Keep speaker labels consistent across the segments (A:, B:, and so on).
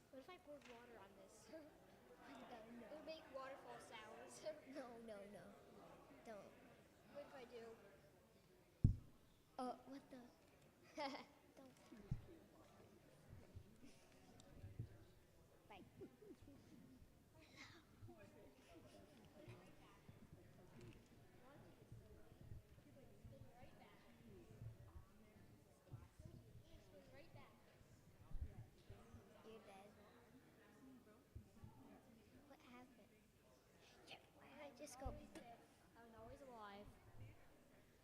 A: What if I poured water on this?
B: No,
A: It
B: no.
A: would make waterfall sounds.
B: No, no, no. Don't.
A: What if I do?
B: What the? Don't. Bye.
A: Spin right back. Spin right back.
B: You're dead. What happened? Yeah, why did I just go?
A: Always this. I'm always alive.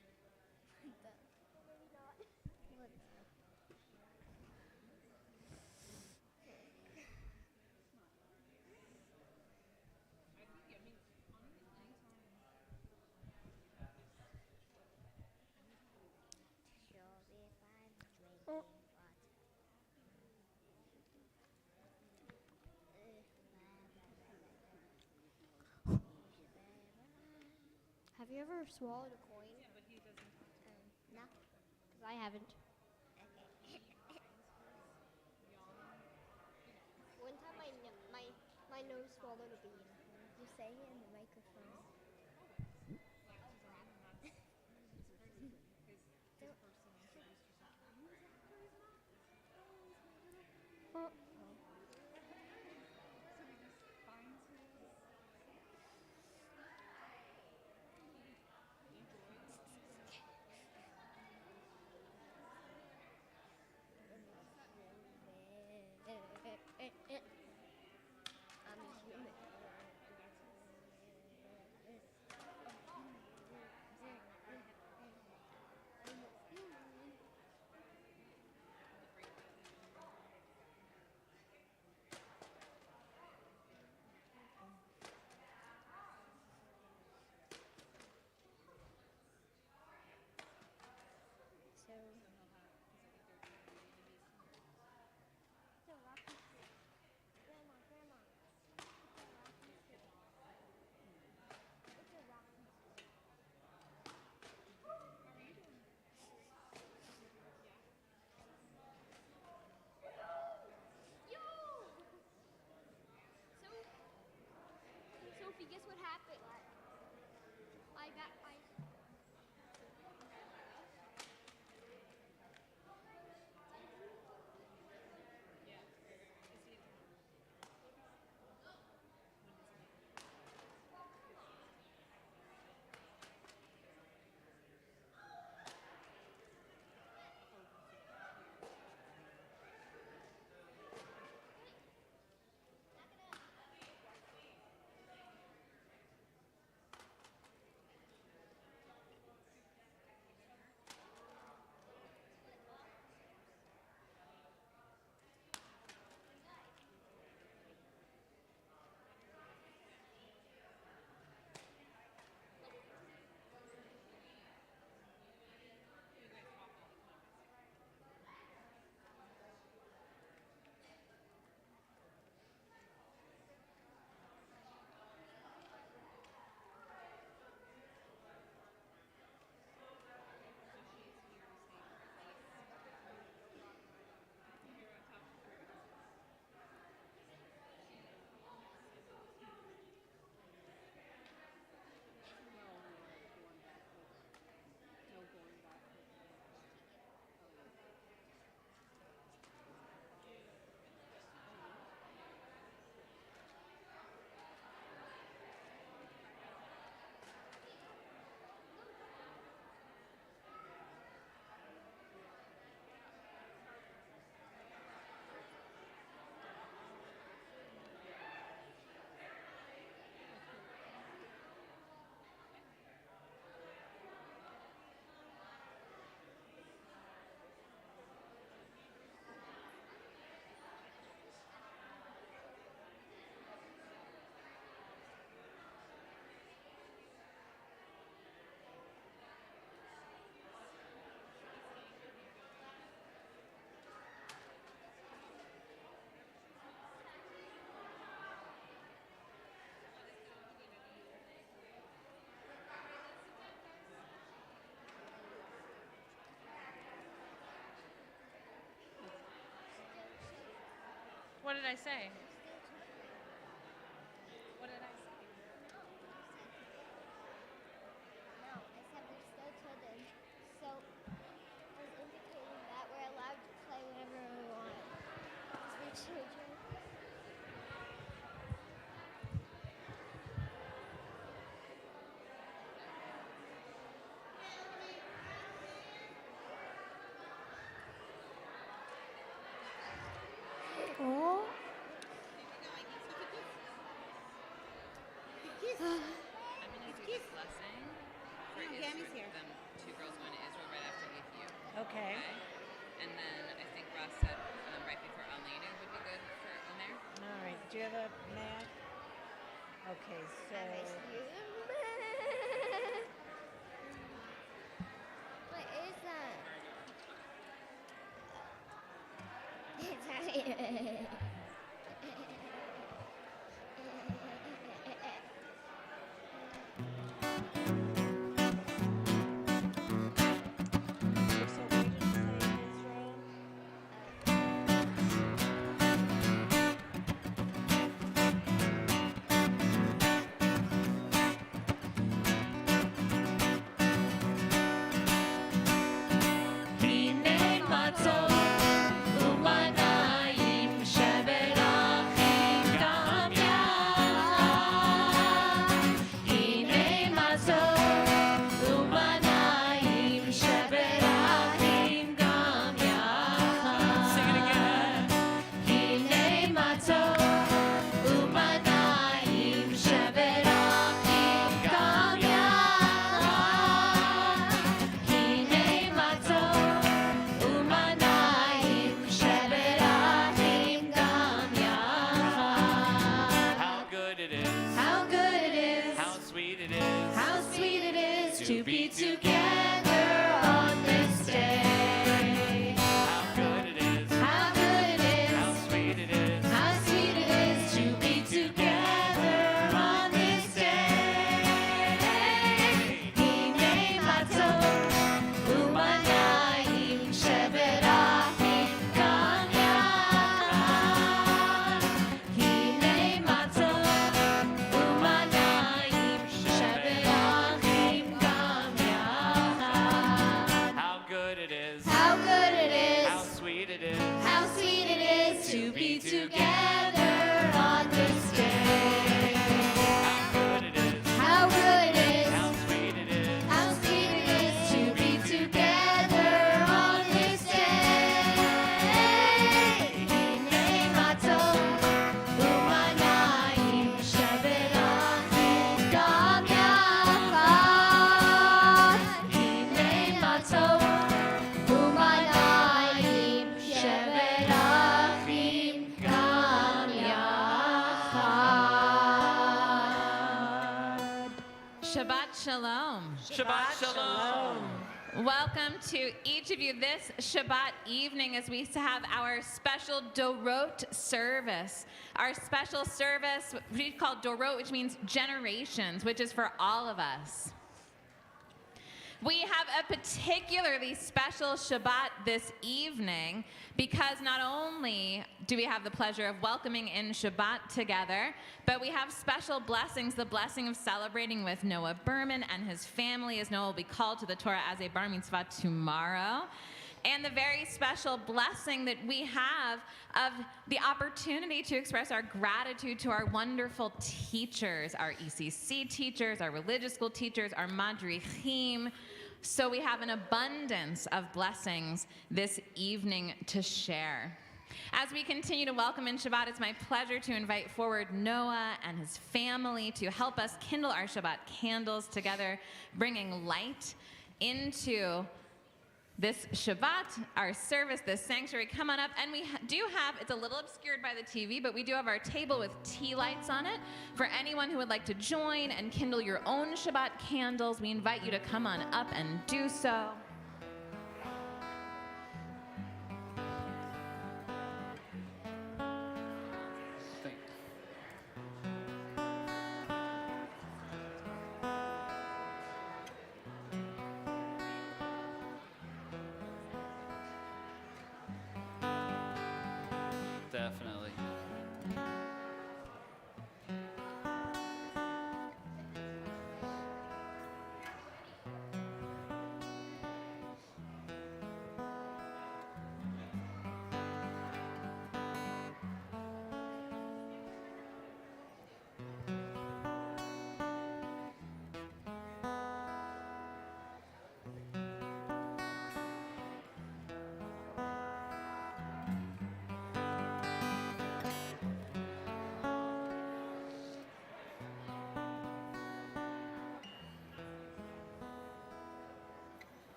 B: What the?
A: Well, maybe not.
B: What the? Sure, if I'm drinking water.
A: Have you ever swallowed a coin?
B: No.
A: Because I haven't.
B: Okay.
A: One time my nose swallowed a bean.
B: You're saying it in the microphone.
A: Oh.
B: I'm human.
C: What did I say? What did I say?
A: No, I said we're still children. So I was indicating that we're allowed to play whenever we want. Because we're children.
B: Oh.
D: I'm going to do the blessing for
E: Gammy's here.
D: them two girls going to Israel right after you.
E: Okay.
D: And then I think Ross said right before Alina would be good for Omer.
E: All right. Do you have a mat? Okay, so
A: What is that?
E: so where did you say Israel?
F: To be together on this day. How good it is. How good it is. How sweet it is. How sweet it is to be together on this day. Hine matzot u'manayim shevet achim gam yachad. Hine matzot u'manayim shevet achim gam yachad. How good it is. How good it is. How sweet it is. How sweet it is to be together on this day. How good it is. How good it is. How sweet it is. How sweet it is to be together on this day. Hine matzot u'manayim shevet achim gam yachad. Hine matzot u'manayim shevet achim gam yachad.
D: Shabbat Shalom.
F: Shabbat shalom.
D: Welcome to each of you this Shabbat evening as we have our special Dorot service. Our special service, we call Dorot, which means generations, which is for all of us. We have a particularly special Shabbat this evening because not only do we have the pleasure of welcoming in Shabbat together, but we have special blessings, the blessing of celebrating with Noah Berman and his family as Noah will be called to the Torah as a bar mitzvah tomorrow. And the very special blessing that we have of the opportunity to express our gratitude to our wonderful teachers, our ECC teachers, our religious school teachers, our madrichim. So we have an abundance of blessings this evening to share. As we continue to welcome in Shabbat, it's my pleasure to invite forward Noah and his family to help us kindle our Shabbat candles together, bringing light into this Shabbat, our service, this sanctuary. Come on up. And we do have, it's a little obscured by the TV, but we do have our table with tea lights on it. For anyone who would like to join and kindle your own Shabbat candles, we invite you to come on up and do so.
F: Definitely.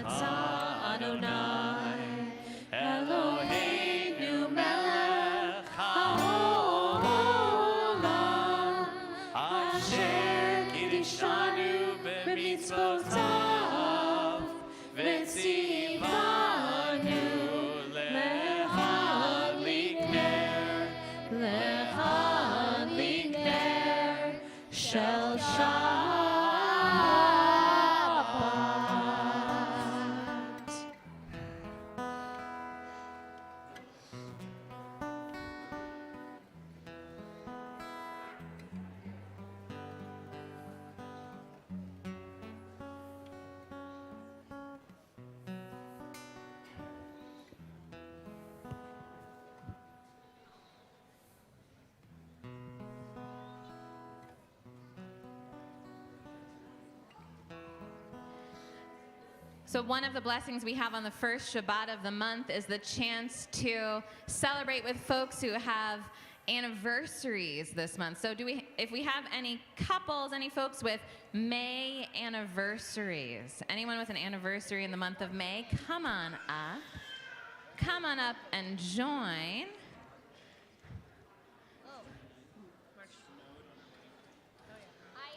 F: ata Adonai Eloheinu melech haolam asher kiddushanu b'mitzvotav v'tzivanu lehadlik ner shel Shabbat.
D: So one of the blessings we have on the first Shabbat of the month is the chance to celebrate with folks who have anniversaries this month. So if we have any couples, any folks with May anniversaries, anyone with an anniversary in the month of May, come on up. Come on up and join.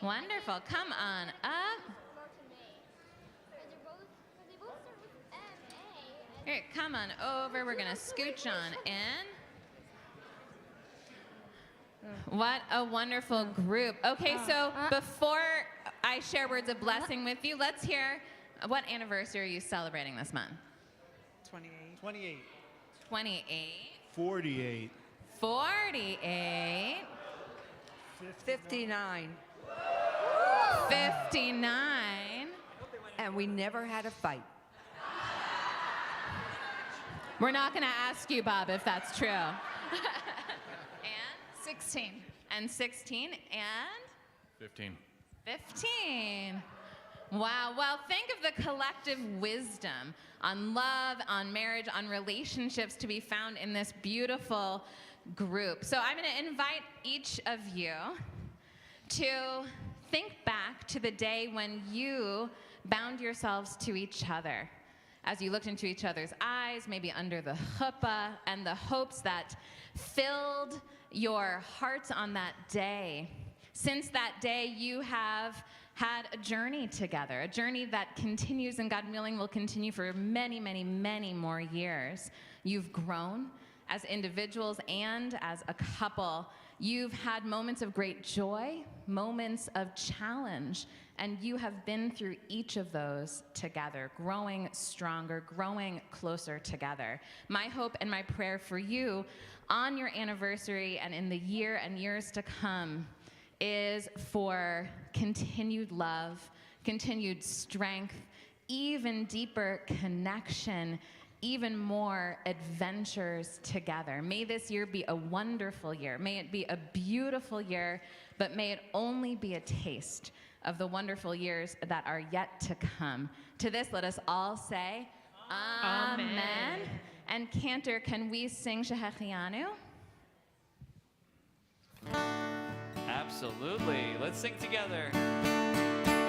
D: Wonderful. Come on up. Here, come on over. We're going to scooch on in. What a wonderful group. Okay, so before I share words of blessing with you, let's hear what anniversary are you celebrating this month?
E: 28.
C: 28.
D: 28.
C: 48.
D: 48.
G: 59.
D: 59.
G: And we never had a fight.
D: We're not going to ask you, Bob, if that's true. And
B: 16.
D: and 16 and
F: 15.
D: 15. Wow. Well, think of the collective wisdom on love, on marriage, on relationships to be found in this beautiful group. So I'm going to invite each of you to think back to the day when you bound yourselves to each other, as you looked into each other's eyes, maybe under the chuppah, and the hopes that filled your hearts on that day. Since that day, you have had a journey together, a journey that continues, and God willing will continue for many, many, many more years. You've grown as individuals and as a couple. You've had moments of great joy, moments of challenge, and you have been through each of those together, growing stronger, growing closer together. My hope and my prayer for you on your anniversary and in the year and years to come is for continued love, continued strength, even deeper connection, even more adventures together. May this year be a wonderful year. May it be a beautiful year, but may it only be a taste of the wonderful years that are yet to come. To this, let us all say, Amen. And Cantor, can we sing Shehechianu?
F: Absolutely. Let's sing together.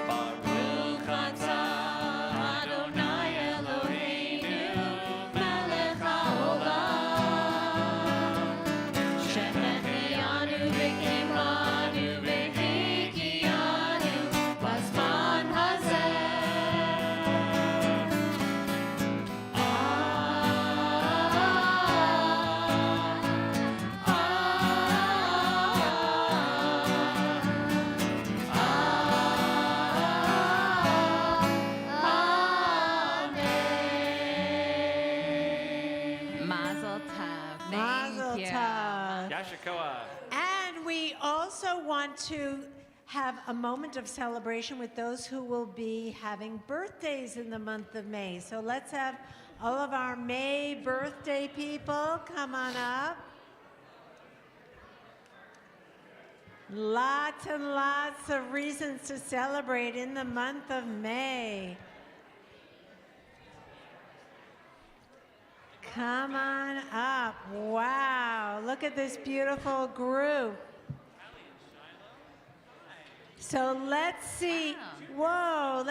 F: Baruch atah Adonai Eloheinu melech haolam shehechianu v'kimranu v'hikiyanu b'zman hazeh.
D: Mazel tov.
E: Mazel
D: Thank you.
E: tov.
F: Yashikoa.
E: And we also want to have a moment of celebration with those who will be having birthdays in the month of May. So let's have all of our May birthday people come on up. Lots and lots of reasons to celebrate in the month of May. Come on up. Wow, look at this beautiful group. So let's see. Whoa,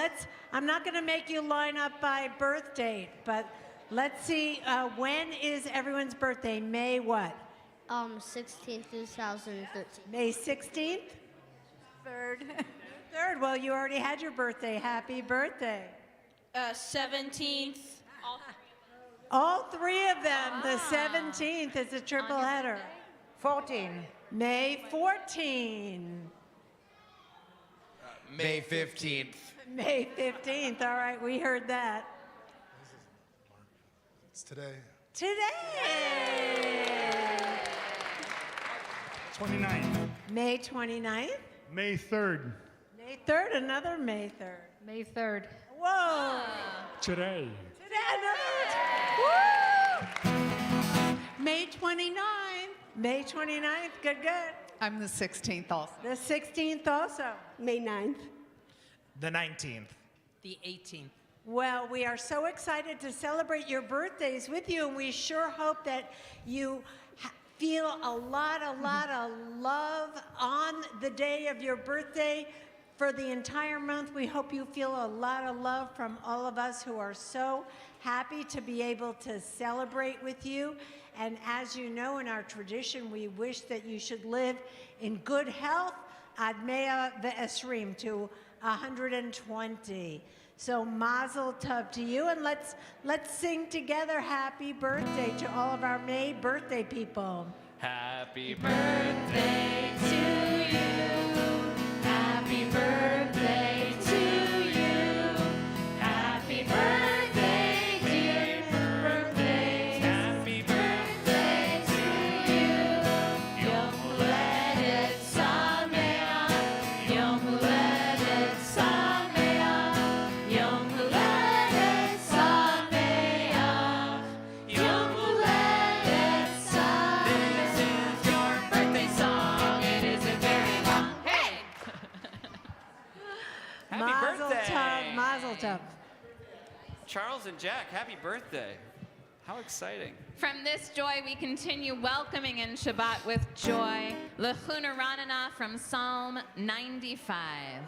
E: I'm not going to make you line up by birth date, but let's see, when is everyone's birthday? May what?
A: 16th, 2013.
E: May 16th?
B: 3rd.
E: 3rd, well, you already had your birthday. Happy birthday.
F: 17th.
E: All three of them. The 17th is a triple header.
G: 14.
E: May 14.
C: May 15th.
E: May 15th. All right, we heard that.
H: It's today.
E: Today.
H: 29th.
E: May 29th.
H: May 3rd.
E: May 3rd, another May 3rd.
B: May 3rd.
E: Whoa.
H: Today.
E: Today, another. Woo. May 29th. May 29th. Good, good.
I: I'm the 16th also.
E: The 16th also.
J: May 9th.
C: The 19th.
I: The 18th.
E: Well, we are so excited to celebrate your birthdays with you, and we sure hope that you feel a lot of love on the day of your birthday. For the entire month, we hope you feel a lot of love from all of us who are so happy to be able to celebrate with you. And as you know, in our tradition, we wish that you should live in good health, ad mea ve'esrim, to 120. So mazel tov to you, and let's sing together happy birthday to all of our May birthday people.
F: Happy birthday to you. Happy birthday to you. Happy birthday, dear birthday. Happy birthday to you. Yom Huledet Sameach. Yom Huledet Sameach. Yom Huledet Sameach. Yom Huledet Sameach. This is your birthday song. It isn't very long. Hey!
C: Happy
E: Mazel
C: birthday.
E: tov, mazel tov.
F: Charles and Jack, happy birthday. How exciting.
D: From this joy, we continue welcoming in Shabbat with joy. Lechuna Ranana from Psalm 95.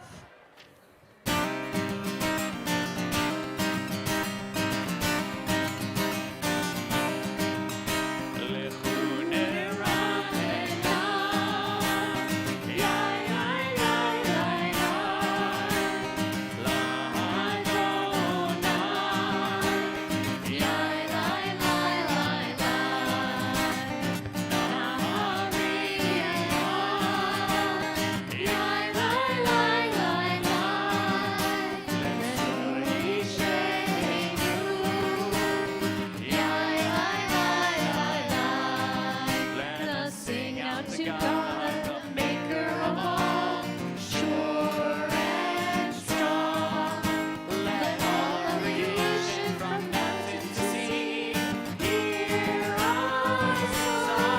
F: To God, the maker of all, sure and strong. Let all creation from mountain to sea hear our song.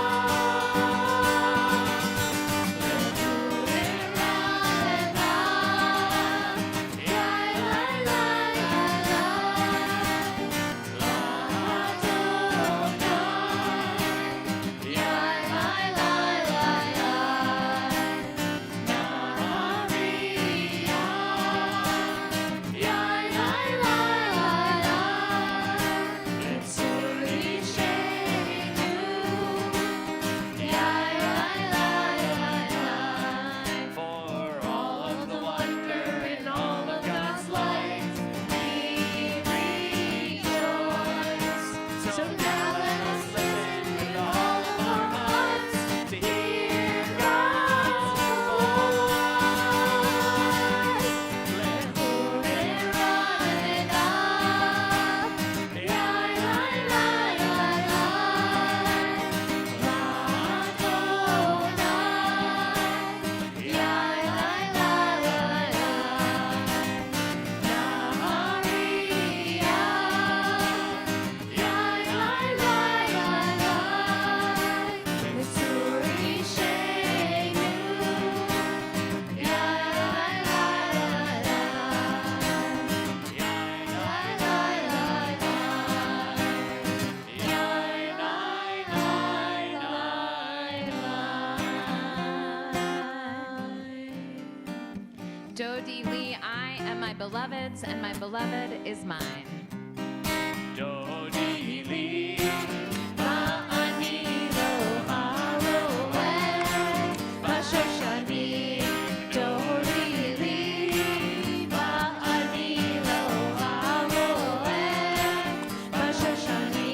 F: For all of the wonder in all of God's light, we rejoice. So now let us listen with all of our hearts to hear God's voice. Dodi Lee, I am
D: my beloved's, and my beloved is mine.
F: Dodili, ma'ani lo haroeh, bashoshani. Dodili, ma'ani lo haroeh, bashoshani.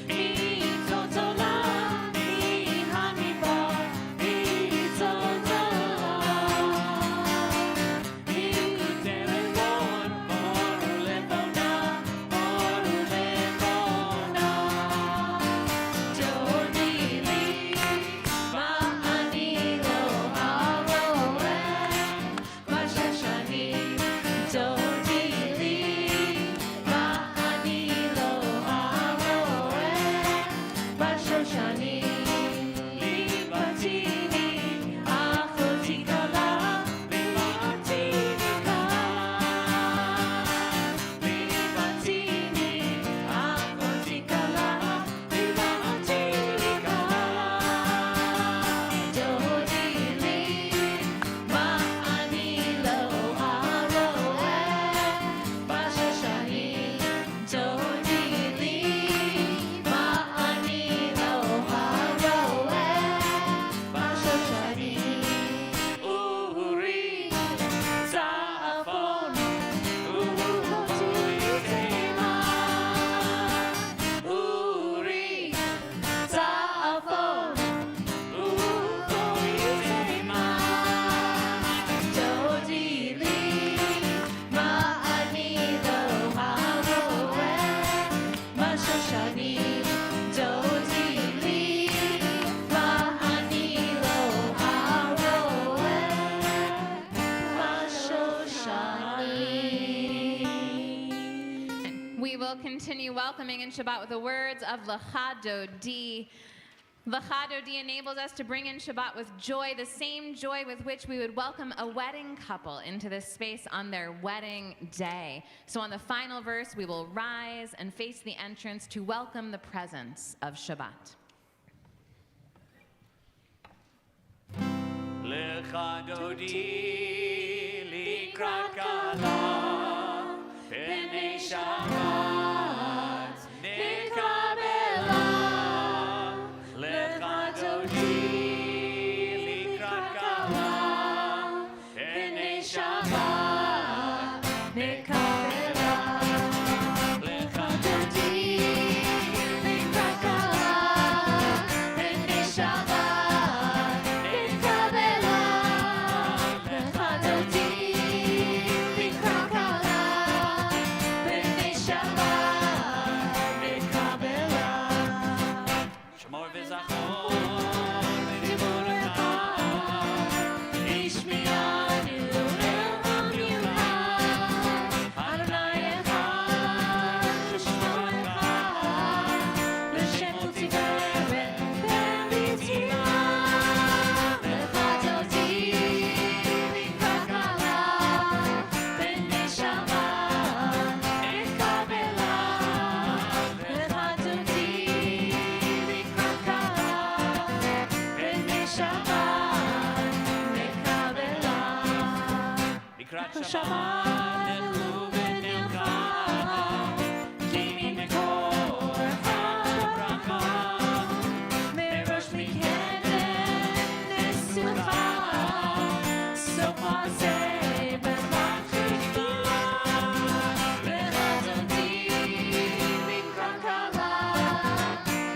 F: Mitotola, mihamiba, mitotola. Mikutelefon, morulefona, morulefona. Dodili, ma'ani lo haroeh, bashoshani. Dodili, ma'ani lo haroeh, bashoshani. Libatini, achoti kala, libatini kala. Libatini, achoti kala, libatini kala. Dodili, ma'ani lo haroeh, bashoshani. Dodili, ma'ani lo haroeh, bashoshani. Uri, za'afon, u'yutema. Uri, za'afon, u'yutema. Dodili, ma'ani lo haroeh, bashoshani. Dodili, ma'ani lo haroeh, bashoshani.
D: We will continue welcoming in Shabbat with the words of Lecha Dodi. Lecha Dodi enables us to bring in Shabbat with joy, the same joy with which we would welcome a wedding couple into this space on their wedding day. So on the final verse, we will rise and face the entrance to welcome the presence of Shabbat.
F: Lecha Dodi, likrat kala, penei Shabbat, nekabela. Lecha Dodi, likrat kala, penei Shabbat, nekabela. Lecha Dodi, likrat kala, penei Shabbat, nekabela. Lecha Dodi, likrat kala, penei Shabbat, nekabela. Shmor v'zachor v'diborecha, ishmi'anu elham yuchad. Adonai echad, shmor echad, l'shemo tiferet v'mitzvah. Lecha Dodi, likrat kala, penei Shabbat, nekabela. Lecha Dodi, likrat kala, penei Shabbat, nekabela. Likrat Shabbat, nelchu v'nelcha, ki mikor habracha, merosh mikenen nesucha, sof ma'aseh b'machshir tefillah. Lecha Dodi, likrat kala,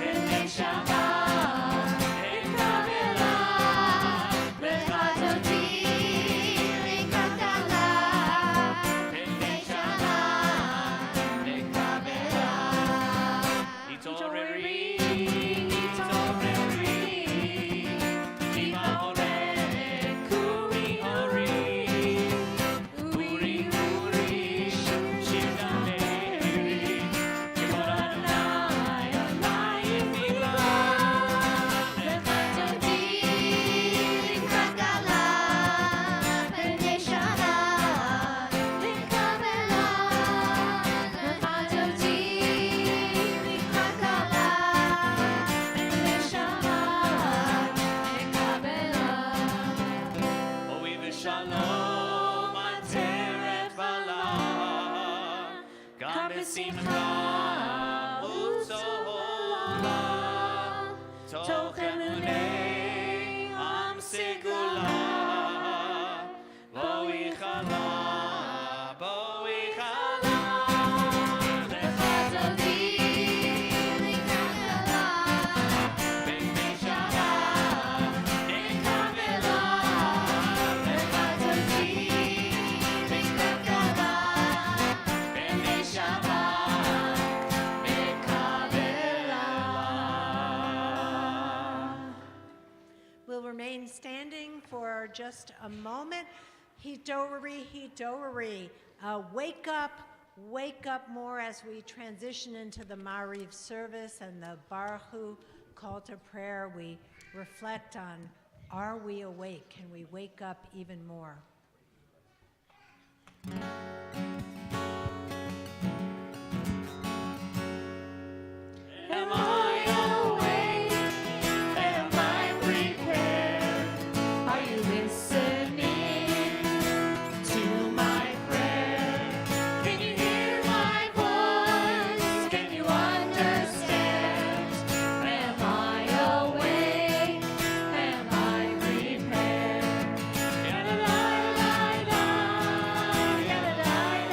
F: penei Shabbat, nekabela. Lecha Dodi, likrat kala,
E: for just a moment. Hidorari, Hidorari. Wake up more as we transition into the Mariv service and the Baruch Hu call to prayer. We reflect on, are we awake? Can we wake up even more?
F: Am I awake? Am I prepared? Are you listening to my prayer? Can you hear my voice? Can you understand? Am I awake? Am I prepared? Ya-da-da-da-da, ya-da-da-da-da.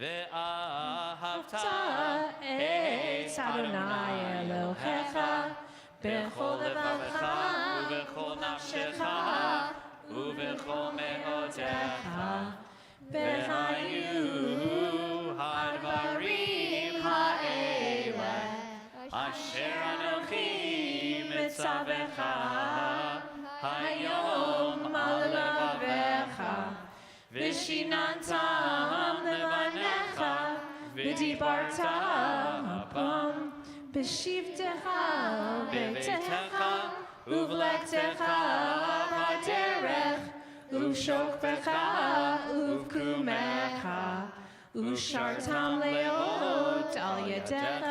F: ואהבת
E: את אדוני אלוהיך בכל לבבך
F: ובכל נפשך ובכל מאודך. והיו הדברים האלה אשר אנוכי מצווך היום על לבבך, ושיננתם לבניך, ודיברת בם בשבתך וביתך ובלכתך בדרך ובשוכבך ובקומך, ושרתם לאות על ידיך,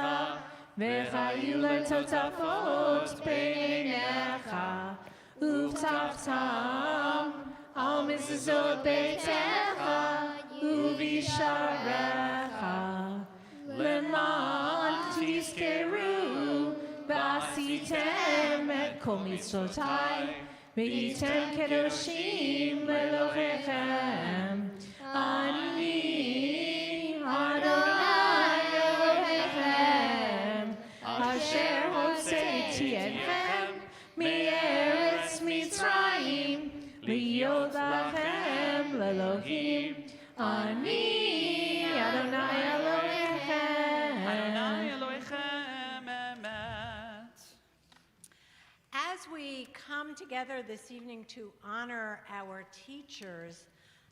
F: וחיו לטוטפות בין עיניך, ובטחתם על מזוזות ביתך ובשעריך, למען תזכרו ועשיתם את כל מצוותיי, והייתם קדושים לאלוהיכם. אני אדוני אלוהיכם, אשר הוצאתי אתכם מארץ מצרים, להיות לכם לאלוהים. אני אדוני אלוהיכם. אדוני אלוהיכם אמת.
E: As we come together this evening to honor our teachers,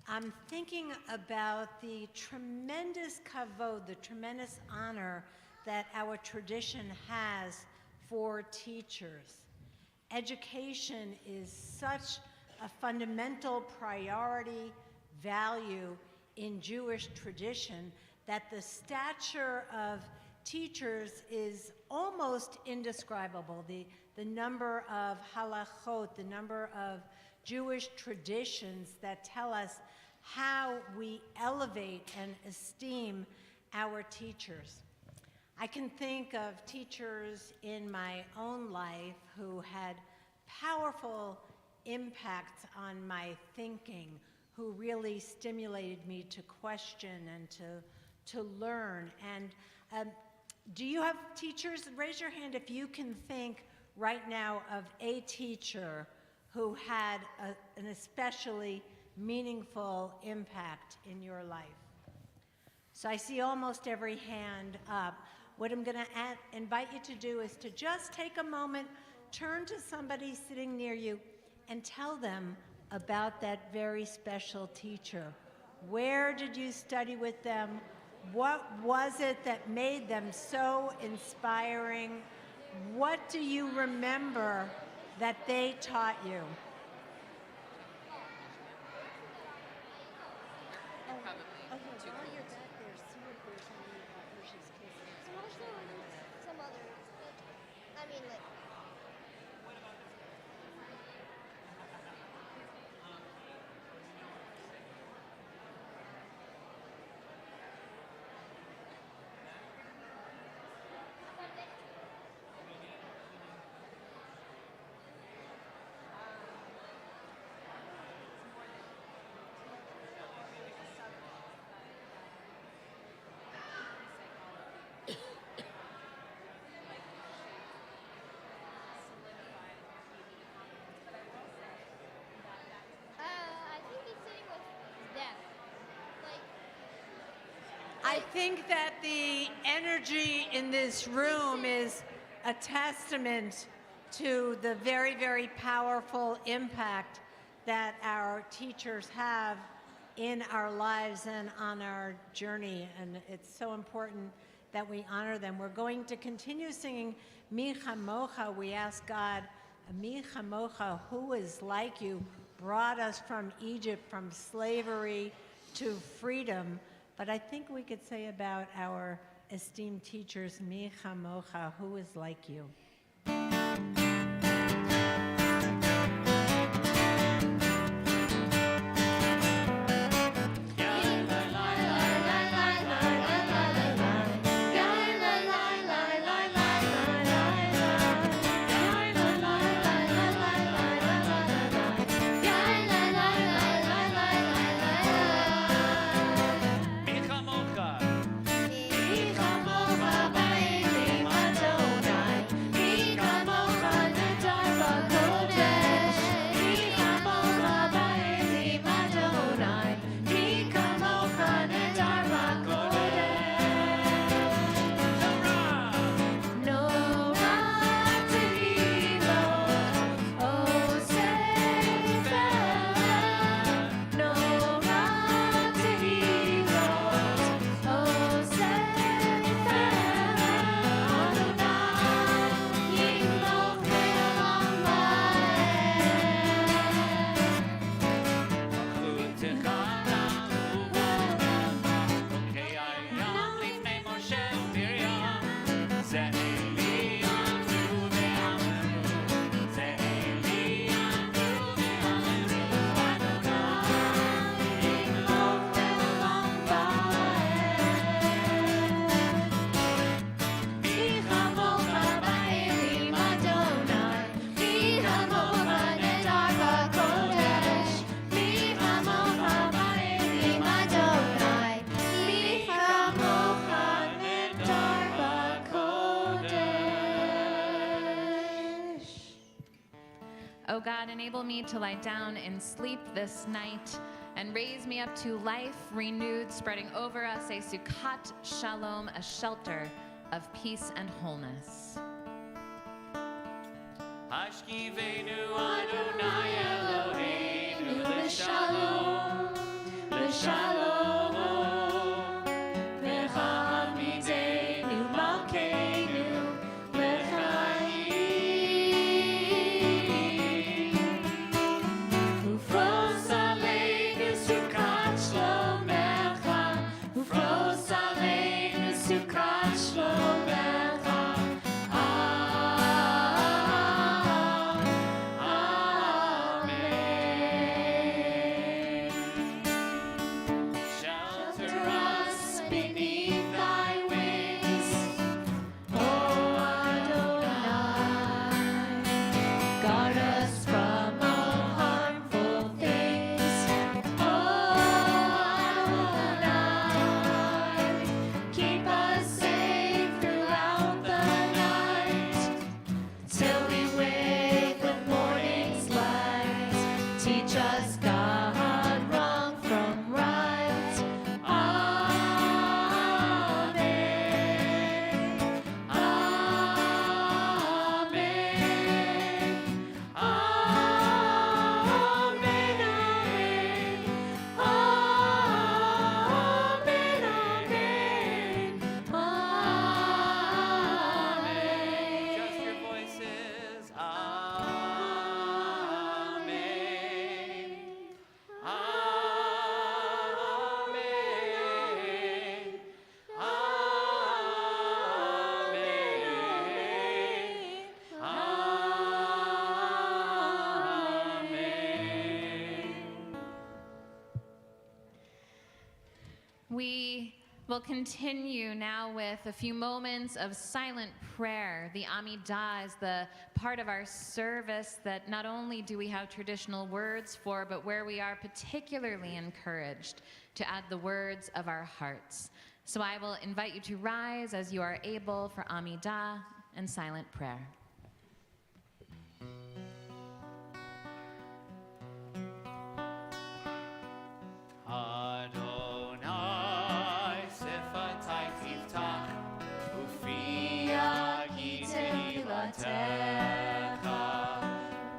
E: I'm thinking about the tremendous kavod, the tremendous honor that our tradition has for teachers. Education is such a fundamental priority value in Jewish tradition that the stature of teachers is almost indescribable. The number of halachot, the number of Jewish traditions that tell us how we elevate and esteem our teachers. I can think of teachers in my own life who had powerful impacts on my thinking, who really stimulated me to question and to learn. And do you have teachers? Raise your hand if you can think right now of a teacher who had an especially meaningful impact in your life. So I see almost every hand up. What I'm going to invite you to do is to just take a moment, turn to somebody sitting near you, and tell them about that very special teacher. Where did you study with them? What was it that made them so inspiring? What do you remember that they taught you? I think that the energy in this room is a testament to the very, very powerful impact that our teachers have in our lives and on our journey. And it's so important that we honor them. We're going to continue singing Mi Chamocha. We ask God, Mi Chamocha, who is like you, brought us from Egypt, from slavery to freedom. But I think we could say about our esteemed teachers, Mi Chamocha, who is like you.
F: Mi chamocha,
D: God, enable me to lie down in sleep this night and raise me up to life renewed, spreading over us a Sukkot Shalom, a shelter of peace and wholeness.
F: Hashkivenu Adonai Eloheinu l'shalom, l'shalom, v'hamidenu malkeinu l'chaim, ufros aleinu sukkot shlomecha, ufros aleinu sukkot shlomecha.
D: We will continue now with a few moments of silent prayer. The Amidah is the part of our service that not only do we have traditional words for, but where we are particularly encouraged to add the words of our hearts. So I will invite you to rise as you are able for Amidah and silent prayer.
F: Adonai sefatai tiftach ufi agi tehilatecha.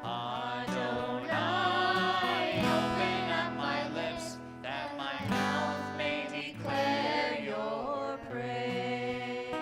F: Adonai, open up my lips that my mouth may declare your praise.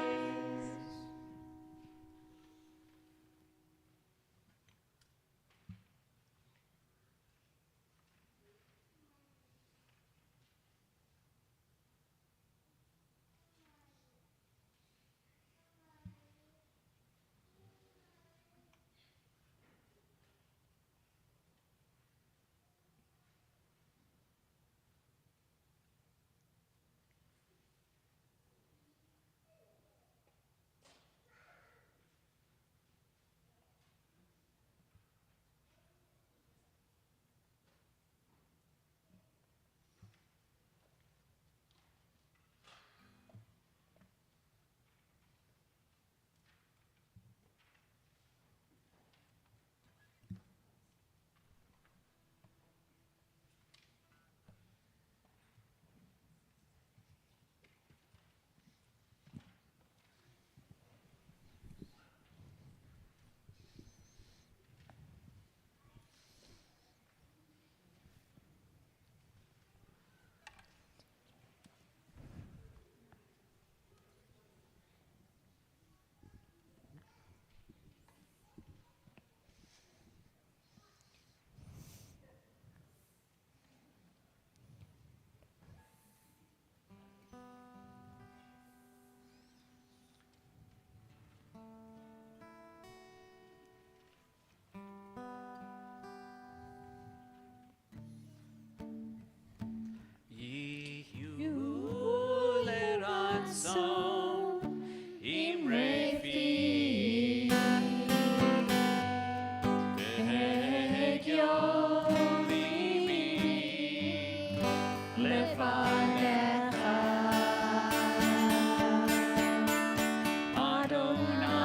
F: Adonai,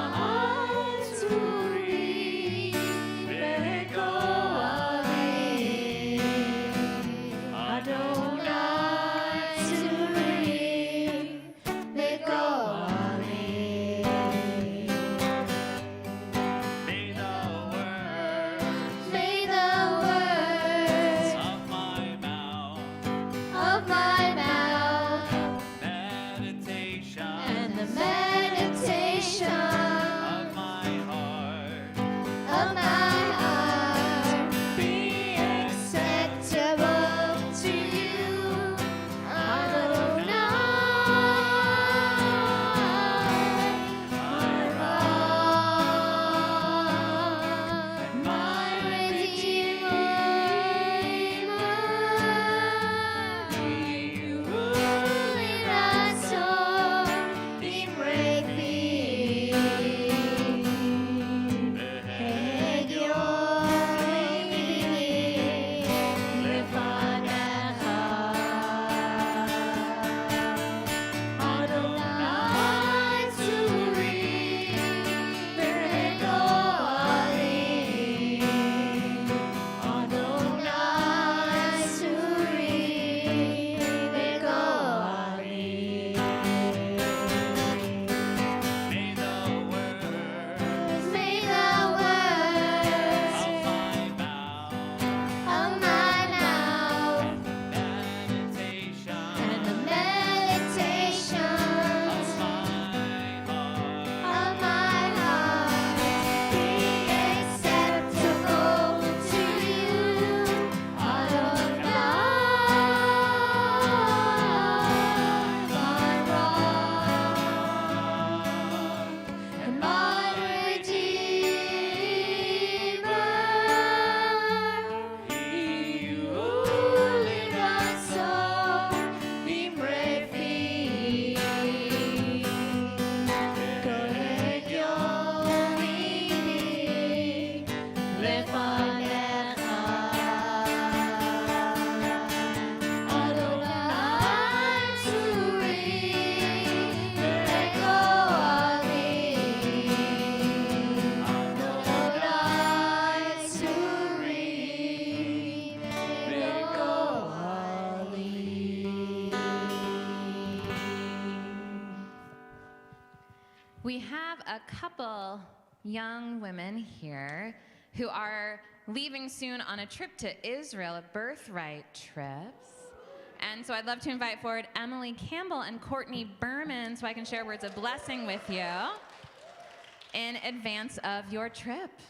F: Turi, Vego.
D: We have a couple young women here who are leaving soon on a trip to Israel, a birthright trips. And so I'd love to invite forward Emily Campbell and Courtney Berman so I can share words of blessing with you in advance of your trips.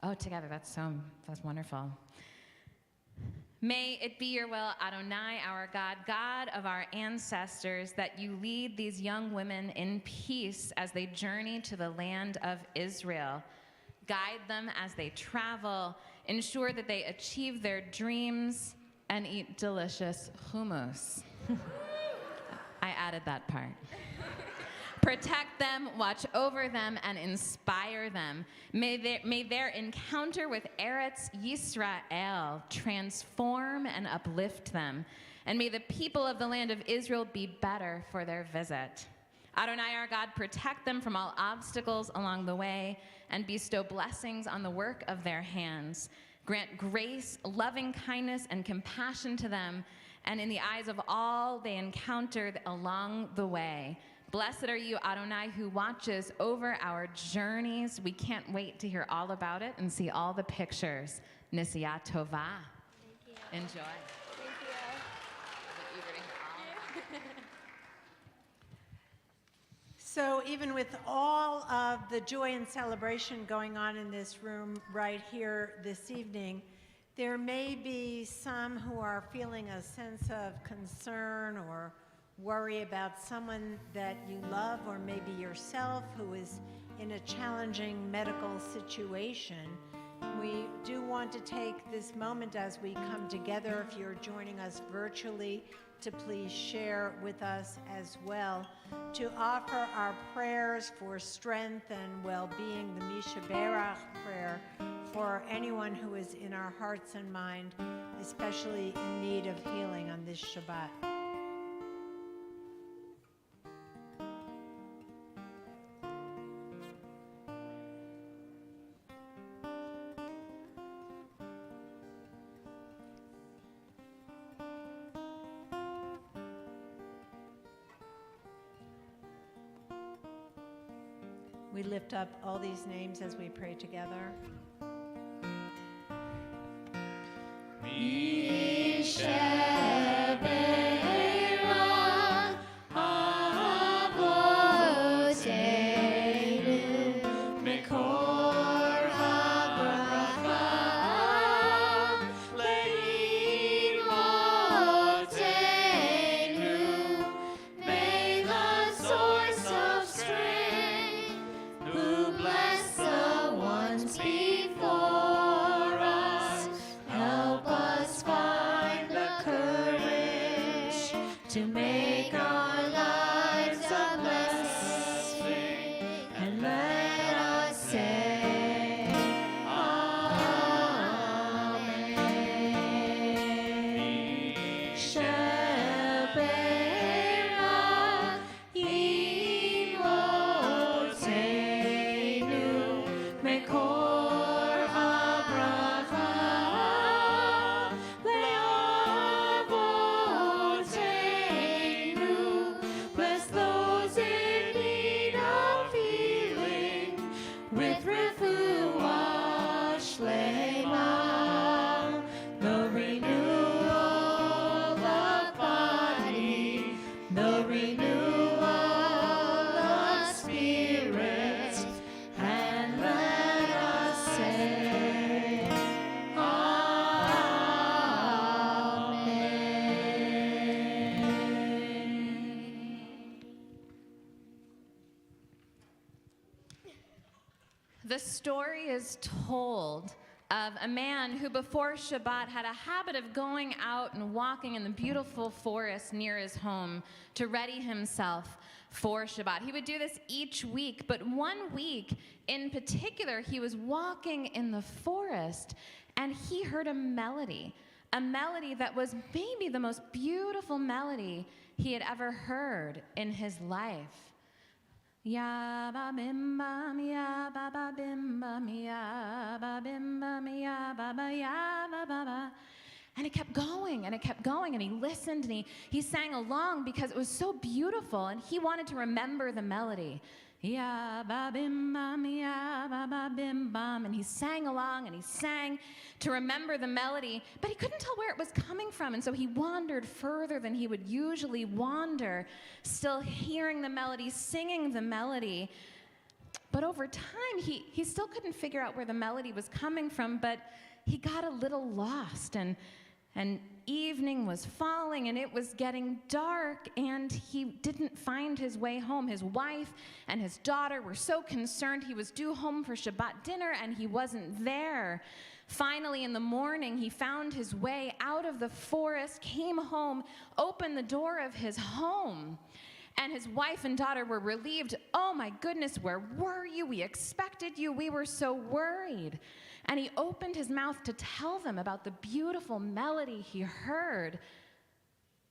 D: Oh, together, that's wonderful. May it be your will, Adonai, our God, God of our ancestors, that you lead these young women in peace as they journey to the land of Israel. Guide them as they travel. Ensure that they achieve their dreams and eat delicious hummus. I added that part. Protect them, watch over them, and inspire them. May their encounter with Eretz Yisrael transform and uplift them. And may the people of the land of Israel be better for their visit. Adonai, our God, protect them from all obstacles along the way and bestow blessings on the work of their hands. Grant grace, loving kindness, and compassion to them and in the eyes of all they encountered along the way. Blessed are you, Adonai, who watches over our journeys. We can't wait to hear all about it and see all the pictures. Nisiya Tova.
A: Thank you.
D: Enjoy.
A: Thank you.
E: So even with all of the joy and celebration going on in this room right here this evening, there may be some who are feeling a sense of concern or worry about someone that you love, or maybe yourself who is in a challenging medical situation. We do want to take this moment as we come together, if you're joining us virtually, to please share with us as well, to offer our prayers for strength and well-being, the Misha Berach prayer, for anyone who is in our hearts and mind, especially in need of healing on this Shabbat. We lift up all these names as we pray together.
F: to make our lives a blessing, and let us say, Amen. Shebe'erah imotenu mekor habracha le'avotenu. Bless those in need of healing with refuah shlema, the renewal of body, the renewal of spirit, and let us say, Amen.
D: The story is told of a man who before Shabbat had a habit of going out and walking in the beautiful forest near his home to ready himself for Shabbat. He would do this each week, but one week in particular, he was walking in the forest and he heard a melody that was maybe the most beautiful melody he had ever heard in his life. Ya ba bim bam ya ba bim bam ya ba bim bam ya ba ya ba ba. And it kept going, and it kept going, and he listened, and he sang along because it was so beautiful, and he wanted to remember the melody. Ya ba bim bam, ya ba ba bim bam. And he sang along, and he sang to remember the melody, but he couldn't tell where it was coming from, and so he wandered further than he would usually wander, still hearing the melody, singing the melody. But over time, he still couldn't figure out where the melody was coming from, but he got a little lost, and evening was falling, and it was getting dark, and he didn't find his way home. His wife and his daughter were so concerned. He was due home for Shabbat dinner, and he wasn't there. Finally, in the morning, he found his way out of the forest, came home, opened the door of his home, and his wife and daughter were relieved. Oh my goodness, where were you? We expected you. We were so worried. And he opened his mouth to tell them about the beautiful melody he heard.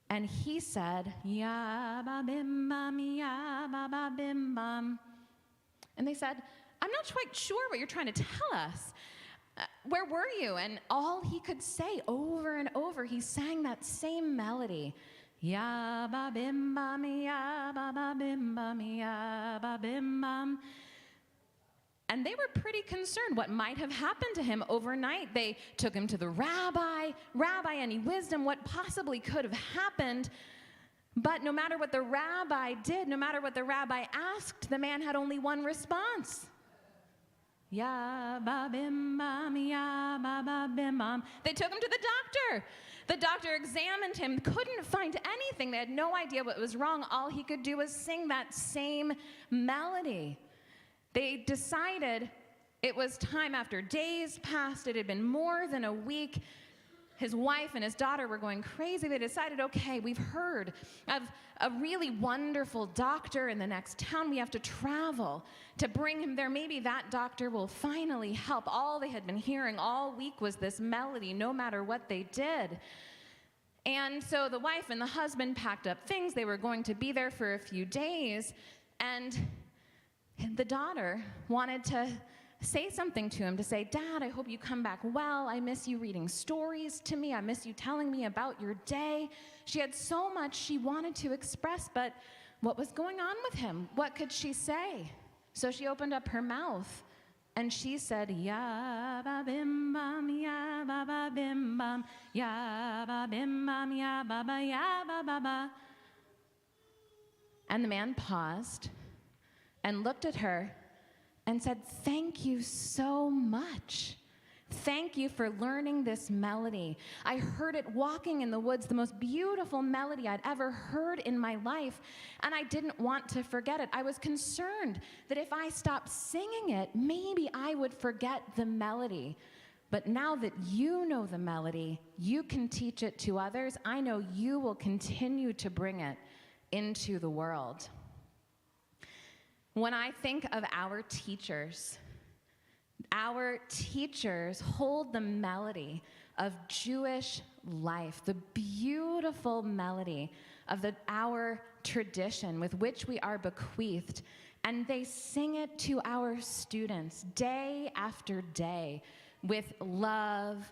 D: And he said, ya ba bim bam, ya ba ba bim bam. And they said, I'm not quite sure what you're trying to tell us. Where were you? And all he could say over and over, he sang that same melody. Ya ba bim bam, ya ba ba bim bam, ya ba bim bam. And they were pretty concerned what might have happened to him overnight. They took him to the rabbi. Rabbi, any wisdom, what possibly could have happened? But no matter what the rabbi did, no matter what the rabbi asked, the man had only one response. Ya ba bim bam, ya ba ba bim bam. They took him to the doctor. The doctor examined him, couldn't find anything. They had no idea what was wrong. All he could do was sing that same melody. They decided it was time. After days passed. It had been more than a week. His wife and his daughter were going crazy. They decided, okay, we've heard of a really wonderful doctor in the next town. We have to travel to bring him there. Maybe that doctor will finally help. All they had been hearing all week was this melody, no matter what they did. And so the wife and the husband packed up things. They were going to be there for a few days. And the daughter wanted to say something to him, to say, Dad, I hope you come back well. I miss you reading stories to me. I miss you telling me about your day. She had so much she wanted to express, but what was going on with him? What could she say? So she opened up her mouth, and she said, ya ba bim bam, ya ba ba bim bam, ya ba bim bam, ya ba ba, ya ba ba ba. And the man paused and looked at her and said, thank you so much. Thank you for learning this melody. I heard it walking in the woods, the most beautiful melody I'd ever heard in my life, and I didn't want to forget it. I was concerned that if I stopped singing it, maybe I would forget the melody. But now that you know the melody, you can teach it to others. I know you will continue to bring it into the world. When I think of our teachers hold the melody of Jewish life, the beautiful melody of our tradition with which we are bequeathed, and they sing it to our students day after day with love,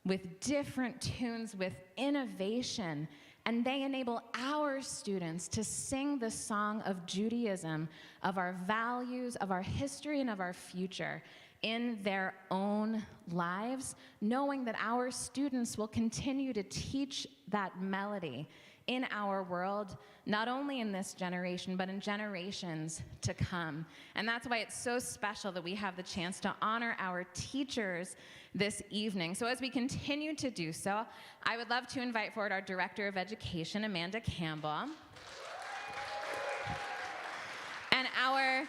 D: with different tunes, with innovation. And they enable our students to sing the song of Judaism, of our values, of our history, and of our future in their own lives, knowing that our students will continue to teach that melody in our world, not only in this generation, but in generations to come. And that's why it's so special that we have the chance to honor our teachers this evening. So as we continue to do so, I would love to invite forward our Director of Education, Amanda Campbell, and our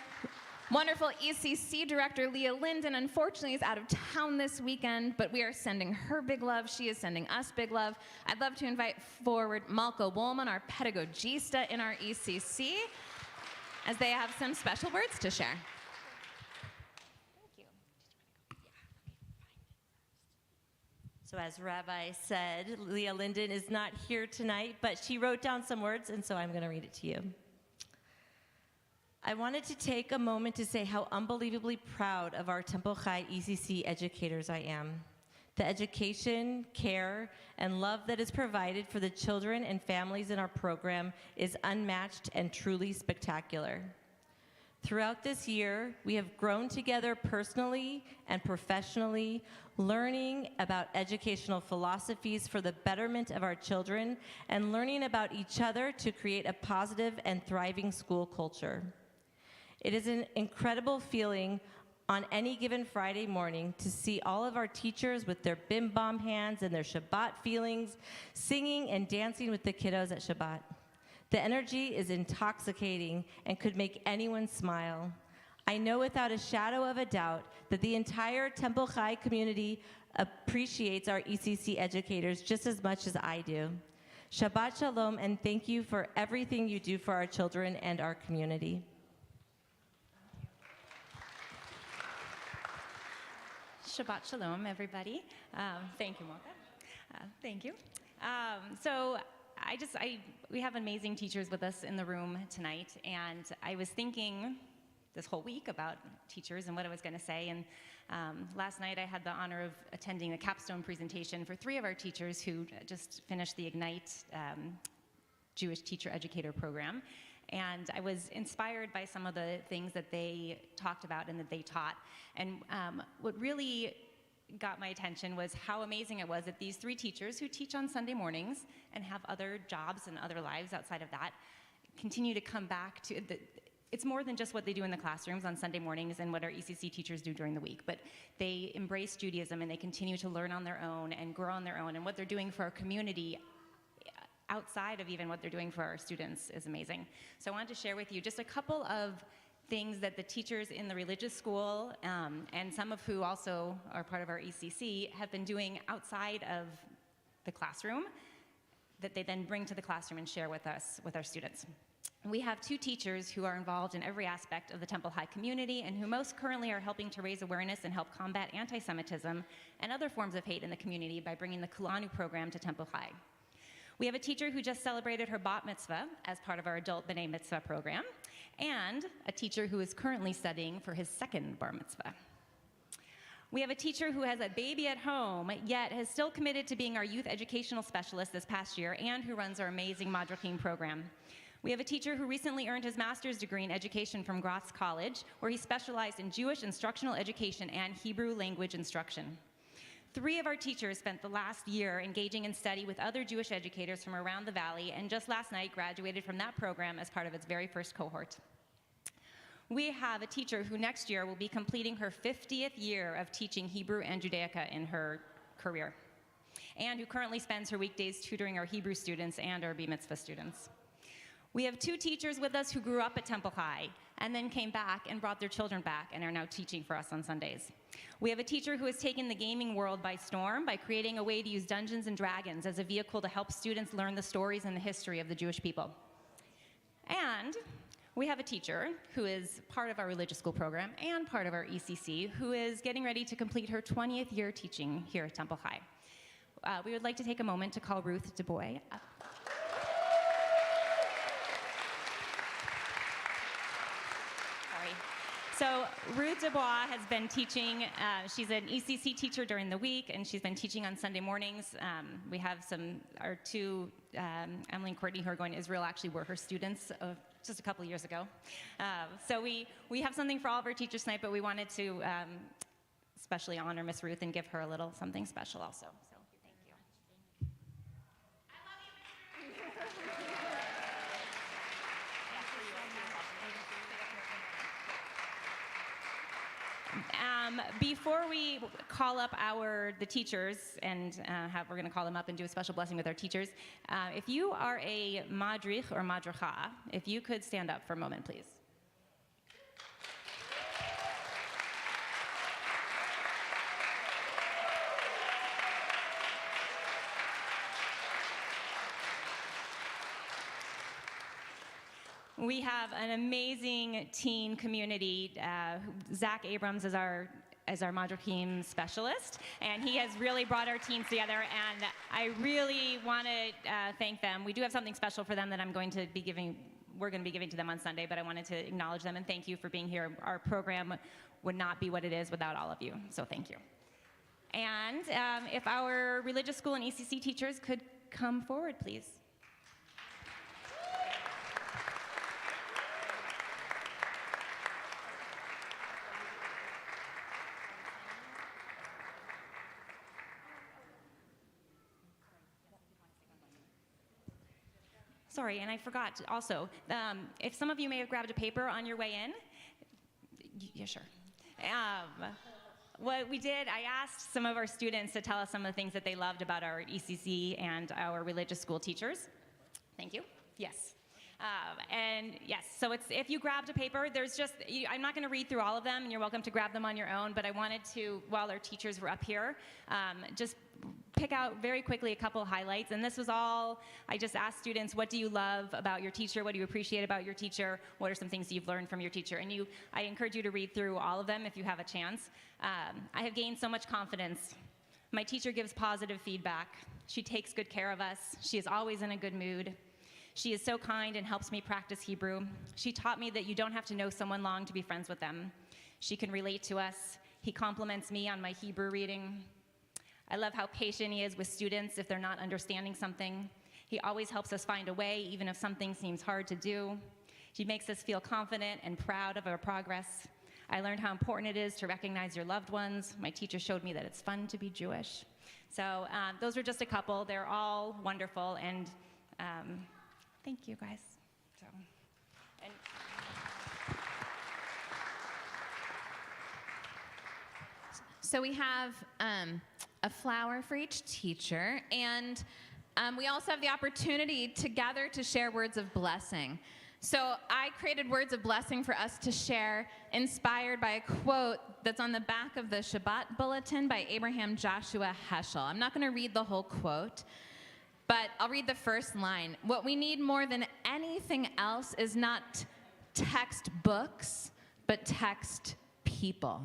D: wonderful ECC Director, Leah Linden, unfortunately is out of town this weekend, but we are sending her big love. She is sending us big love. I'd love to invite forward Malka Woolman, our pedagogista in our ECC, as they have some special words to share.
F: So as Rabbi said, Leah Linden is not here tonight, but she wrote down some words, and so I'm going to read it to you. I wanted to take a moment to say how unbelievably proud of our Temple Chai ECC educators I am.
J: The education, care, and love that is provided for the children and families in our program is unmatched and truly spectacular. Throughout this year, we have grown together personally and professionally, learning about educational philosophies for the betterment of our children and learning about each other to create a positive and thriving school culture. It is an incredible feeling on any given Friday morning to see all of our teachers with their bim bam hands and their Shabbat feelings, singing and dancing with the kiddos at Shabbat. The energy is intoxicating and could make anyone smile. I know without a shadow of a doubt that the entire Temple Chai community appreciates our ECC educators just as much as I do. Shabbat Shalom, and thank you for everything you do for our children and our community.
K: Shabbat Shalom, everybody. Thank you, Mocha. Thank you. We have amazing teachers with us in the room tonight, and I was thinking this whole week about teachers and what I was going to say, and last night I had the honor of attending a capstone presentation for 3 of our teachers who just finished the Ignite Jewish Teacher Educator program, and I was inspired by some of the things that they talked about and that they taught, and what really got my attention was how amazing it was that these 3 teachers who teach on Sunday mornings and have other jobs and other lives outside of that continue to come back to it's more than just what they do in the classrooms on Sunday mornings and what our ECC teachers do during the week, but they embrace Judaism and they continue to learn on their own and grow on their own, and what they're doing for our community outside of even what they're doing for our students is amazing. So I wanted to share with you just a couple of things that the teachers in the religious school, and some of who also are part of our ECC, have been doing outside of the classroom that they then bring to the classroom and share with us, with our students. We have 2 teachers who are involved in every aspect of the Temple High community and who most currently are helping to raise awareness and help combat anti-Semitism and other forms of hate in the community by bringing the Kulanu program to Temple High. We have a teacher who just celebrated her bat mitzvah as part of our adult B'nai Mitzvah program, and a teacher who is currently studying for his 2nd bar mitzvah. We have a teacher who has a baby at home, yet has still committed to being our youth educational specialist this past year and who runs our amazing Madrachim program. We have a teacher who recently earned his master's degree in education from Graz College, where he specialized in Jewish instructional education and Hebrew language instruction. 3 of our teachers spent the last year engaging in study with other Jewish educators from around the valley, and just last night graduated from that program as part of its very first cohort. We have a teacher who next year will be completing her 50th year of teaching Hebrew and Judaica in her career, and who currently spends her weekdays tutoring our Hebrew students and our Bar Mitzvah students. We have 2 teachers with us who grew up at Temple High and then came back and brought their children back and are now teaching for us on Sundays. We have a teacher who has taken the gaming world by storm by creating a way to use Dungeons and Dragons as a vehicle to help students learn the stories and the history of the Jewish people. And we have a teacher who is part of our religious school program and part of our ECC who is getting ready to complete her 20th year teaching here at Temple High. We would like to take a moment to call Ruth DuBois up. So Ruth DuBois has been teaching, she's an ECC teacher during the week, and she's been teaching on Sunday mornings. We have our 2, Emily and Courtney, who are going to Israel, actually were her students just a couple of years ago. So we have something for all of our teachers tonight, but we wanted to especially honor Miss Ruth and give her a little something special also. So thank you. I love you, Miss Ruth. Before we call up the teachers, and we're going to call them up and do a special blessing with our teachers, if you are a madrich or madracha, if you could stand up for a moment, please. We have an amazing teen community. Zach Abrams is our Madrachim specialist, and he has really brought our teens together, and I really want to thank them. We do have something special for them that we're going to be giving to them on Sunday, but I wanted to acknowledge them and thank you for being here. Our program would not be what it is without all of you, so thank you. And if our religious school and ECC teachers could come forward, please. Sorry, and I forgot also, if some of you may have grabbed a paper on your way in, yeah, sure. What we did, I asked some of our students to tell us some of the things that they loved about our ECC and our religious school teachers. Thank you. Yes. And yes, so if you grabbed a paper, I'm not going to read through all of them, and you're welcome to grab them on your own, but I wanted to, while our teachers were up here, just pick out very quickly a couple of highlights. And this was all, I just asked students, what do you love about your teacher? What do you appreciate about your teacher? What are some things you've learned from your teacher? And I encourage you to read through all of them if you have a chance. I have gained so much confidence. My teacher gives positive feedback. She takes good care of us. She is always in a good mood. She is so kind and helps me practice Hebrew. She taught me that you don't have to know someone long to be friends with them. She can relate to us. He compliments me on my Hebrew reading. I love how patient he is with students if they're not understanding something. He always helps us find a way, even if something seems hard to do. He makes us feel confident and proud of our progress. I learned how important it is to recognize your loved ones. My teacher showed me that it's fun to be Jewish. So those were just a couple. They're all wonderful, and thank you, guys.
D: So we have a flower for each teacher, and we also have the opportunity together to share words of blessing. So I created words of blessing for us to share, inspired by a quote that's on the back of the Shabbat bulletin by Abraham Joshua Heschel. I'm not going to read the whole quote, but I'll read the first line. What we need more than anything else is not textbooks, but text people.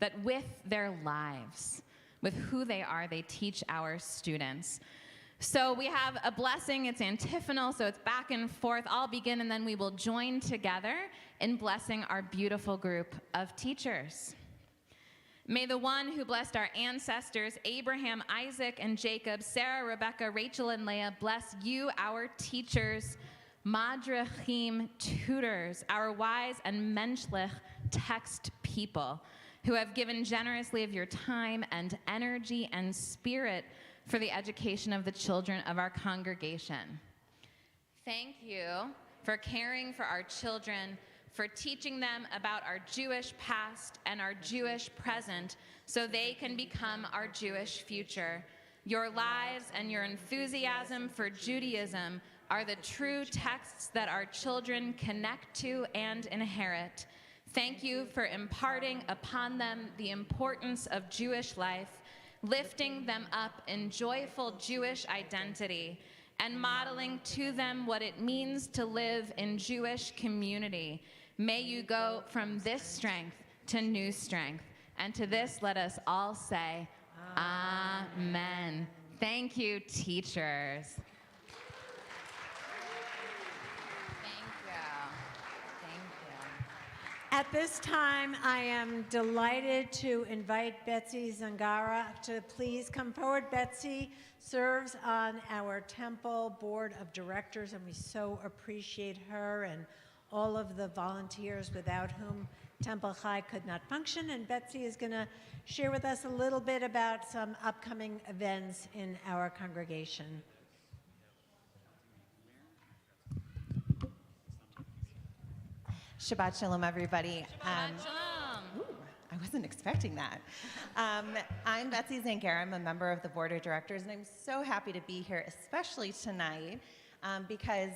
D: That with their lives, with who they are, they teach our students. So we have a blessing, it's antiphonal, so it's back and forth. I'll begin, and then we will join together in blessing our beautiful group of teachers. May the one who blessed our ancestors, Abraham, Isaac, and Jacob, Sarah, Rebecca, Rachel, and Leah, bless you, our teachers, madrachim, tutors, our wise and menschlich text people, who have given generously of your time and energy and spirit for the education of the children of our congregation. Thank you for caring for our children, for teaching them about our Jewish past and our Jewish present so they can become our Jewish future. Your lives and your enthusiasm for Judaism are the true texts that our children connect to and inherit. Thank you for imparting upon them the importance of Jewish life, lifting them up in joyful Jewish identity, and modeling to them what it means to live in Jewish community. May you go from this strength to new strength. And to this, let us all say, Amen. Thank you, teachers.
E: At this time, I am delighted to invite Betsy Zangara to please come forward. Betsy serves on our temple board of directors, and we so appreciate her and all of the volunteers without whom Temple Chai could not function. And Betsy is going to share with us a little bit about some upcoming events in our congregation.
L: Shabbat Shalom, everybody.
D: Shabbat Shalom.
L: Ooh, I wasn't expecting that. I'm Betsy Zangara. I'm a member of the board of directors, and I'm so happy to be here, especially tonight, because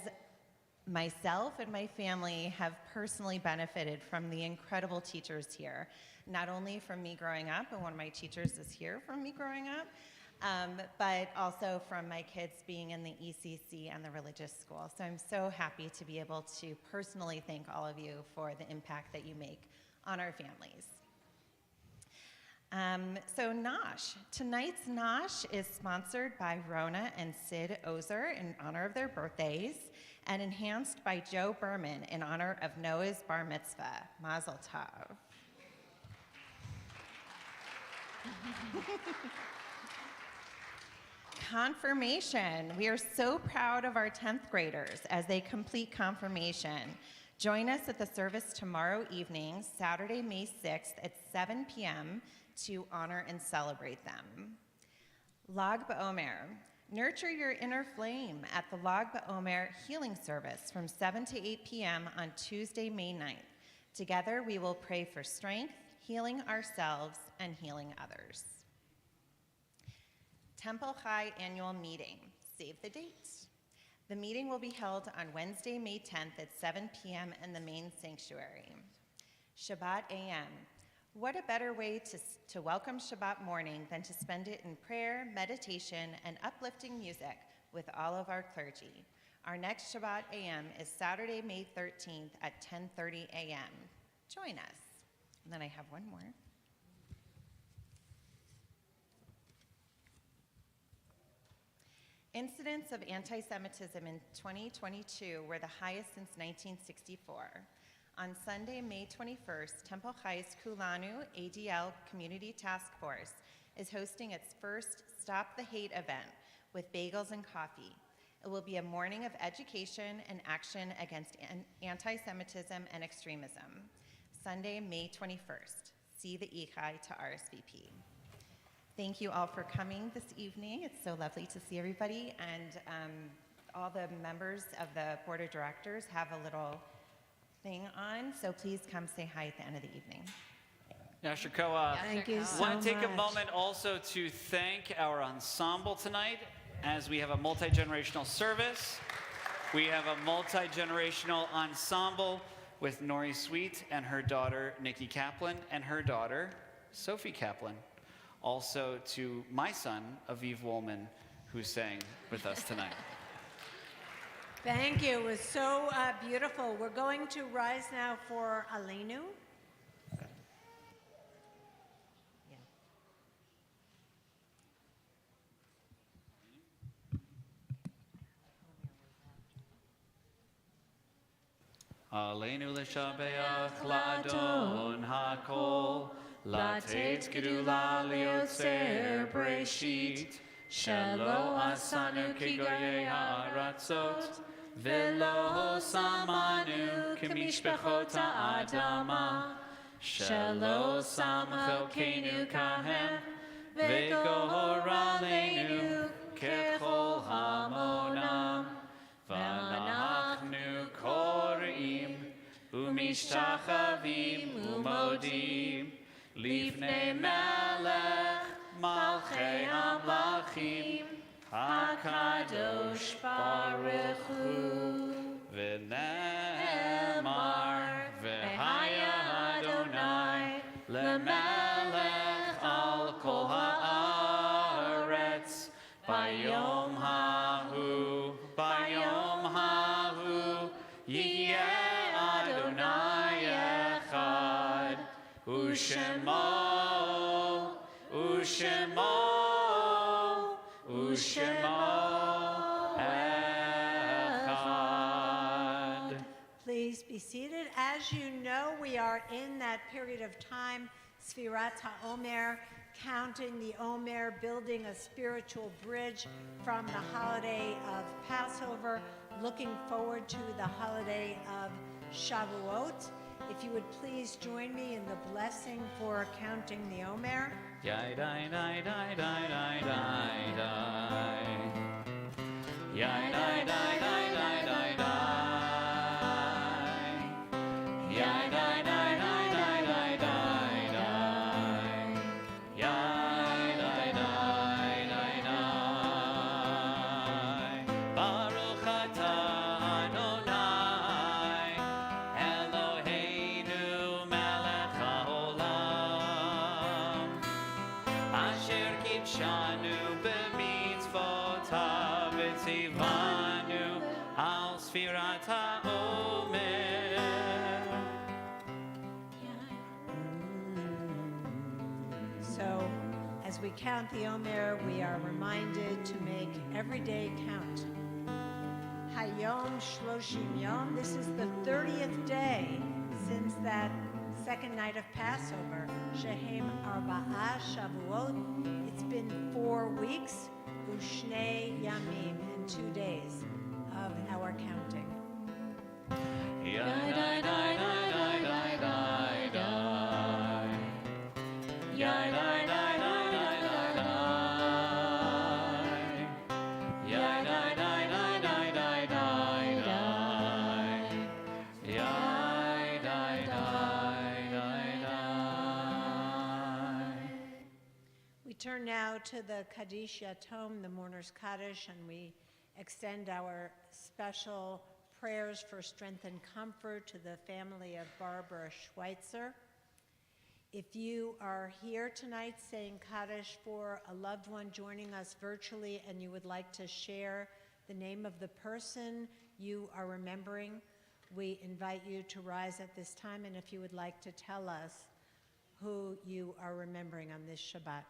L: myself and my family have personally benefited from the incredible teachers here, not only from me growing up, and one of my teachers is here from me growing up, but also from my kids being in the ECC and the religious school. So I'm so happy to be able to personally thank all of you for the impact that you make on our families. So Nosh. Tonight's Nosh is sponsored by Rona and Sid Ozer in honor of their birthdays, and enhanced by Joe Berman in honor of Noah's bar mitzvah. Mazel tov. Confirmation. We are so proud of our 10th graders as they complete confirmation. Join us at the service tomorrow evening, Saturday, May 6th at 7 p.m. to honor and celebrate them. Lag BaOmer. Nurture your inner flame at the Lag BaOmer healing service from 7 to 8 p.m. on Tuesday, May 9th. Together, we will pray for strength, healing ourselves, and healing others. Temple Chai Annual Meeting. Save the date. The meeting will be held on Wednesday, May 10th at 7 p.m. in the main sanctuary. Shabbat AM. What a better way to welcome Shabbat morning than to spend it in prayer, meditation, and uplifting music with all of our clergy. Our next Shabbat AM is Saturday, May 13th at 10:30 a.m. Join us. And then I have one more. Incidents of anti-Semitism in 2022 were the highest since 1964. On Sunday, May 21st, Temple Chai's Kulanu ADL Community Task Force is hosting its first Stop the Hate event with bagels and coffee. It will be a morning of education and action against anti-Semitism and extremism. Sunday, May 21st. See the Ichai to RSVP. Thank you all for coming this evening. It's so lovely to see everybody, and all the members of the board of directors have a little thing on, so please come say hi at the end of the evening.
M: Yasher Koach.
E: Thank you so
M: Want to take a
E: much.
M: moment also to thank our ensemble tonight, as we have a multi-generational service. We have a multi-generational ensemble with Nori Sweet and her daughter Nikki Kaplan and her daughter Sophie Kaplan. Also to my son, Aviv Woolman, who sang with us tonight.
E: Thank you. It was so beautiful. We're going to rise now for Aleinu.
M: Aleinu l'shabeach l'adon hakol, Lateit gedula liotzer breshit, Shelo asanu kigoyei ha'aratzot, Velo samanu k'mishpechot ha'adama, Shelo sam chelkenu kahem, Vegor aleinu kechol hamonam, V'anachnu korim, Umishtachavim umodim, Lifnei melech malchei amlachim, HaKadosh Baruch Hu. V'nemar v'haya Adonai lemelech al kol haaretz bayom hahu yihyeh Adonai echad u'shemo echad.
E: Please be seated. As you know, we are in that period of time, Sfirat HaOmer, counting the Omer, building a spiritual bridge from the holiday of Passover, looking forward to the holiday of Shavuot. If you would please join me in the blessing for counting the Omer.
M: Yai dai dai dai dai dai dai dai. Yai dai dai dai dai dai dai. Yai dai dai dai dai dai dai dai. Yai dai dai dai dai. Baruch atah Adonai Eloheinu melech haolam Asher kidshanu b'mitzvotav v'tzivanu al sfirat ha'omer.
E: So, as we count the Omer, we are reminded to make every day count. Hayom Shloshim Yom. This is the 30th day since that second night of Passover, Shehem Arba'ah Shavuot. It's been 4 weeks, Ushnei Yamim, and 2 days of our counting. We turn now to the Kaddish Yatom, the Mourner's Kaddish, and we extend our special prayers for strength and comfort to the family of Barbara Schweitzer. If you are here tonight saying Kaddish for a loved one joining us virtually and you would like to share the name of the person you are remembering, we invite you to rise at this time, and if you would like to tell us who you are remembering on this Shabbat.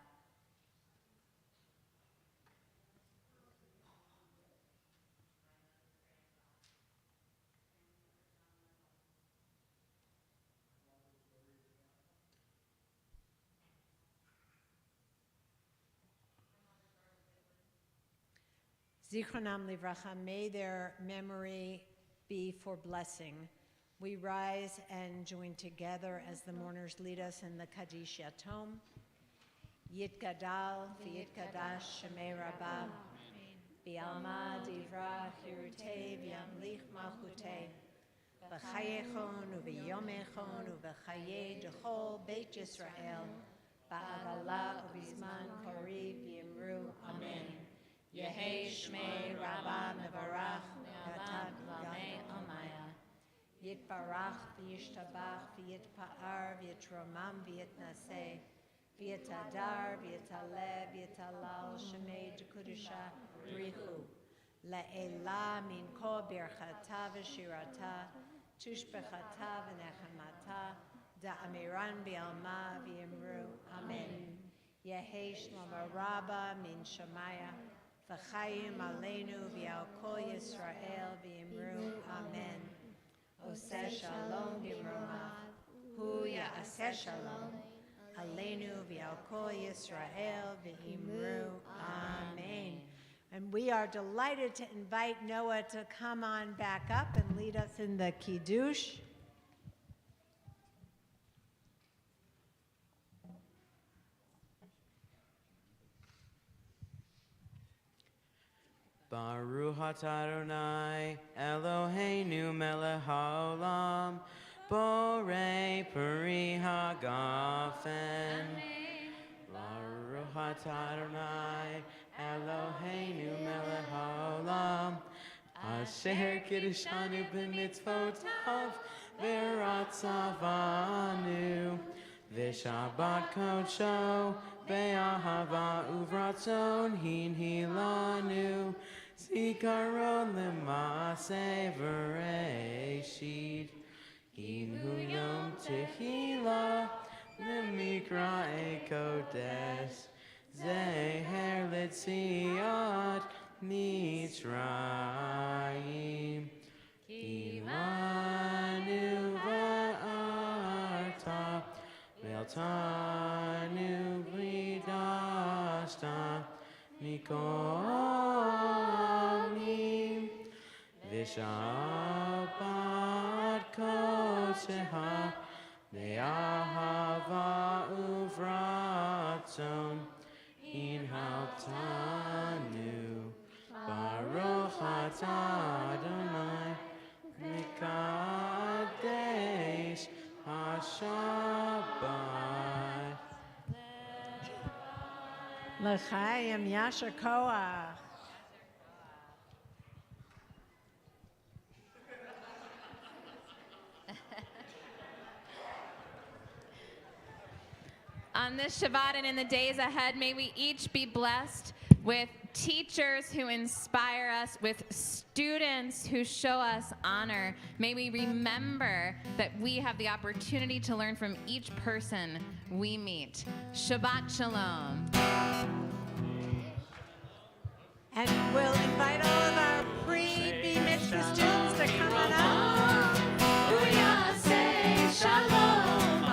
E: Zichronam livracha, may their memory be for blessing. We rise and join together as the mourners lead us in the Kaddish Yatom. Yitgadal v'yitkadash shemei rabah, v'yalma divra chirutei v'yamlich malchutei, v'chayechon u'v'yomechon u'v'chayei dechol Beit Yisrael, ba'avala u'bizman kori v'yimru, amen. Yehei Shmei Rabba Mevarach Yatat Lamei Amaya Yitbarach V'yishtabach V'yitpa'ar V'yitromam V'yitnaseh V'yitadar V'yitaleh V'yitalal Shemei D'Kudusha Brichu La'ela Min Kol Birchata V'shirata Tushbechata V'nechemata Da'amiran V'yalma V'yimru Amen. Yehei Shlomo Rabba Min Shemaya V'chayim aleinu v'al kol Yisrael v'yimru, amen. Oseh shalom b'mromav, hu ya'aseh shalom, aleinu v'al kol Yisrael v'yimru, amen. And we are delighted to invite Noah to come on back up and lead us in the Kiddush.
N: Baruch atah Adonai Eloheinu melech haolam borei peri hagafen. Baruch atah Adonai Eloheinu melech haolam asher kiddushanu b'mitzvotav v'ratzavanu v'shabbat kodsho be'ahava uvratzon hinhilanu zikaron l'maaseh v'reishit hinhu yom tehila l'mikra'e kodesh zeher l'tziat mitzrayim kilanu va'arta ve'altanu v'idashta mikolim v'shabbat kodsheha be'ahava uvratzon inhaltanu Baruch atah Adonai mikadesh haShabbat
E: L'chaim Yasher Koach.
D: On this Shabbat and in the days ahead, may we each be blessed with teachers who inspire us, with students who show us honor. May we remember that we have the opportunity to learn from each person we meet. Shabbat Shalom.
E: And we'll invite all of our pre-B mitzvah students to come on up.
F: Shalom.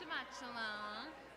D: Shabbat shalom.